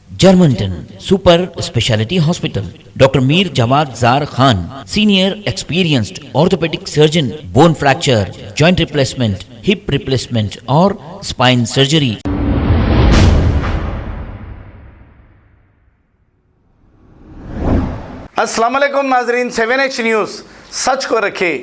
Germanton super speciality hospital, doctor Mir Jawad Zar Khan, senior experienced orthopaedic surgeon, bone fracture, joint replacement, hip replacement और spine surgery. अस्सलाम वालेकुम नाजरीन, 7H news सच को रखे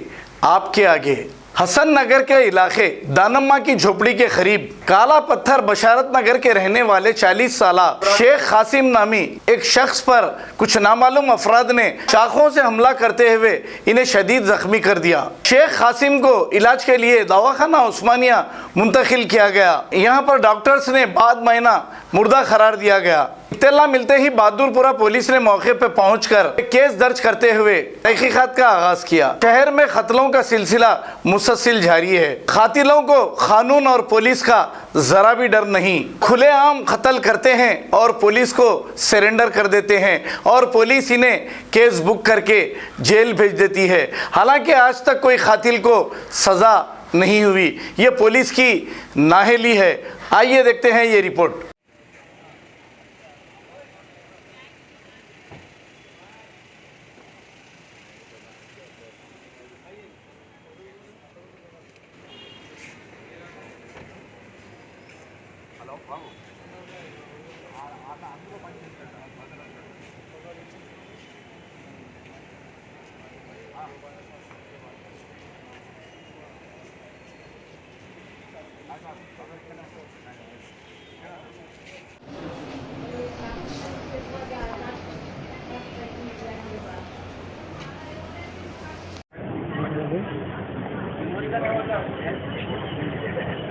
आपके आगे। हसन नगर के इलाके दानम्मा की झोपड़ी के करीब काला पत्थर बशारत नगर के रहने वाले 40 साला शेख कासिम नामी एक शख्स पर कुछ नामालूम अफराद ने चाकू से हमला करते हुए इन्हें शदीद जख्मी कर दिया। शेख कासिम को इलाज के लिए दवाखाना उस्मानिया मुंतकिल किया गया। यहाँ पर डॉक्टर्स ने बाद महीना मुर्दा करार दिया गया। इत्तला मिलते ही बहादुरपुरा पुलिस ने मौके पर पहुंचकर केस दर्ज करते हुए तहकीकात का आगाज किया। शहर में कत्लों का सिलसिला मुसलसल जारी है। कातिलों को कानून और पुलिस का जरा भी डर नहीं। खुलेआम कत्ल करते हैं और पुलिस को सरेंडर कर देते हैं और पुलिस इन्हें केस बुक करके जेल भेज देती है। हालांकि आज तक कोई कातिल को सजा नहीं हुई। ये पुलिस की नाअहली है। आइए देखते हैं ये रिपोर्ट।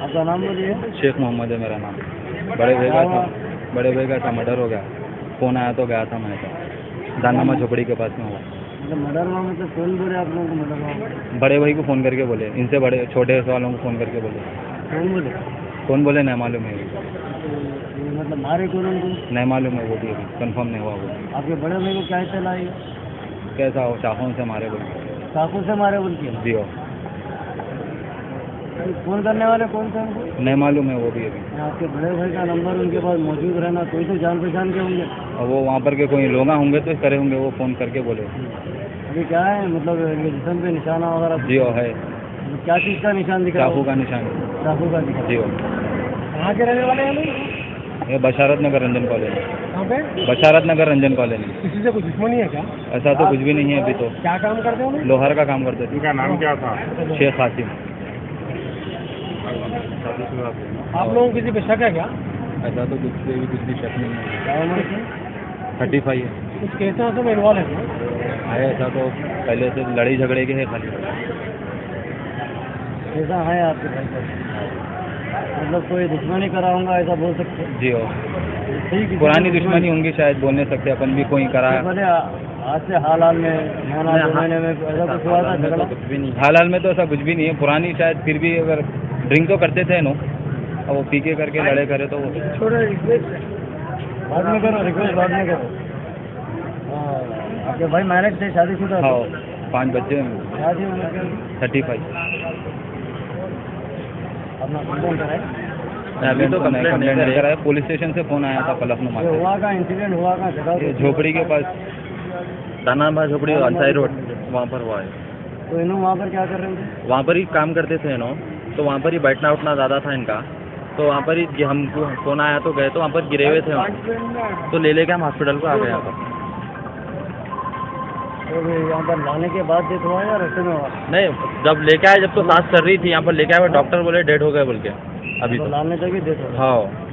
आपका नाम बोलिए। शेख मोहम्मद है मेरा नाम। बड़े भाई का मर्डर हो गया। फ़ोन आया तो गया था मैं तो दानमा झोपड़ी के पास में हुआ। मतलब मर्डर हुआ, मतलब कौन बोले आप लोगों को मर्डर हुआ? बड़े भाई को फ़ोन करके बोले, इनसे बड़े छोटे वालों को फ़ोन करके बोले। कौन बोले नहीं मालूम है। मतलब मारे कौन उनको? नहीं मालूम है, वो भी अभी कन्फर्म नहीं हुआ। वो आपके बड़े भाई को क्या इत्तला आई? कैसा हो, चाकू से मारे बोल। चाकू से मारे बोल के? जी हो। फोन करने वाले कौन थे उनको? नहीं मालूम है, वो भी अभी। आपके बड़े भाई का नंबर उनके पास मौजूद रहना, कोई तो जान पहचान के होंगे। और वो वहाँ पर के कोई लोग होंगे तो करे होंगे, वो फ़ोन करके बोले। अभी क्या है, मतलब ये जिस्म पे निशाना वगैरह? जी हो है। क्या चीज़ का निशान दिखा? चाकू का निशान। चाकू का निशान। जी हो। कहाँ के रहने वाले हैं? ये बशारत नगर रंजन कॉलोनी। कहाँ पे? बशारत नगर रंजन कॉलोनी। किसी से कुछ दुश्मनी है क्या? ऐसा तो कुछ भी नहीं है अभी तो। क्या काम करते हो? लोहार का काम करते थे। इनका नाम क्या था? शेख कासिम। आप लोगों को किसी पे शक है क्या? ऐसा तो कुछ भी शक नहीं है। क्या उम्र है? 35 है। कुछ केसें में इन्वॉल्व है क्या? है, ऐसा तो पहले से लड़ाई झगड़े के है खाली। ऐसा है आपके भाई का? मतलब कोई दुश्मनी करा होगा, ऐसा बोल सकते हैं? जी हो। ठीक है, पुरानी दुश्मनी होंगी शायद, बोल नहीं सकते अपन भी, कोई करा। बोले आज से हाल में महीने में ऐसा कुछ हुआ था झगड़ा? कुछ भी नहीं, हाल में तो ऐसा कुछ भी नहीं है। पुरानी शायद, फिर भी अगर ड्रिंक तो करते थे नो, और वो पी के करके लड़े करे तो वो छोड़ो, बाद में करो, रिक्वेस्ट बाद में करो। हाँ, आपके भाई मैरिज थे, शादीशुदा? हाँ, 5 बच्चे। शादी उम्र क्या? 35। अपना कंप्लेंट कराए? अभी तो कंप्लेंट कराया। पुलिस स्टेशन से फ़ोन आया था कल अपने ये हुआ का इंसिडेंट हुआ का जगह? झोपड़ी के पास, दानामा झोपड़ी अंसाई रोड, वहाँ पर हुआ है। तो इन्हों वहाँ पर क्या कर रहे थे? वहाँ पर ही काम करते थे इन्हों, तो वहाँ पर ही बैठना उठना ज़्यादा था इनका, तो वहाँ पर ही हमको फ़ोन आया तो गए, तो वहाँ पर गिरे हुए थे हम, तो ले लेके हम हॉस्पिटल को आ गए यहाँ पर। तो यहाँ पर लाने के बाद डेथ हुआ या रास्ते में हुआ? नहीं, जब लेके आए, जब तो सांस चल रही थी, यहाँ पर लेके आए, डॉक्टर बोले डेड हो गए बोल के अभी तो। लाने तक ही डेथ हो गया? हाँ।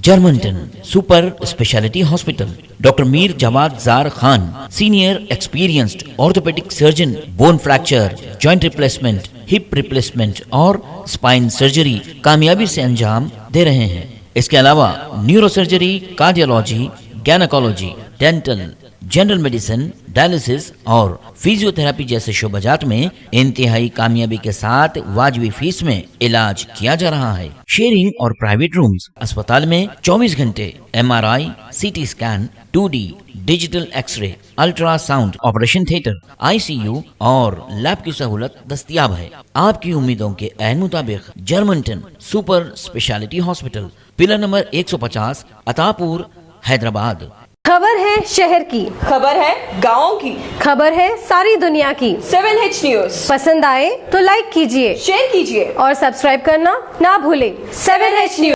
Germanten super speciality hospital, doctor Mir Jawad Zar Khan, senior experienced orthopaedic surgeon, bone fracture, joint replacement, hip replacement और स्पाइन सर्जरी कामयाबी से अंजाम दे रहे हैं। इसके अलावा neurosurgery, cardiology, gynaecology, dental, general medicine, dialysis और फिजियोथेरेपी जैसे शोबाजात में इंतहाई कामयाबी के साथ वाजबी फीस में इलाज किया जा रहा है। शेयरिंग और प्राइवेट रूम्स। अस्पताल में 24 घंटे MRI, CT scan, 2D digital x-ray, ultrasound, operation theatre, ICU और लैब की सहूलत दस्तयाब है। आपकी उम्मीदों के ऐन मुताबिक Germanten super speciality hospital, pillar number 150, Attapur, Hyderabad. खबर है शहर की, खबर है गाँव की, खबर है सारी दुनिया की। 7H न्यूज पसंद आए तो लाइक कीजिए, शेयर कीजिए और सब्सक्राइब करना ना भूलें। 7H news.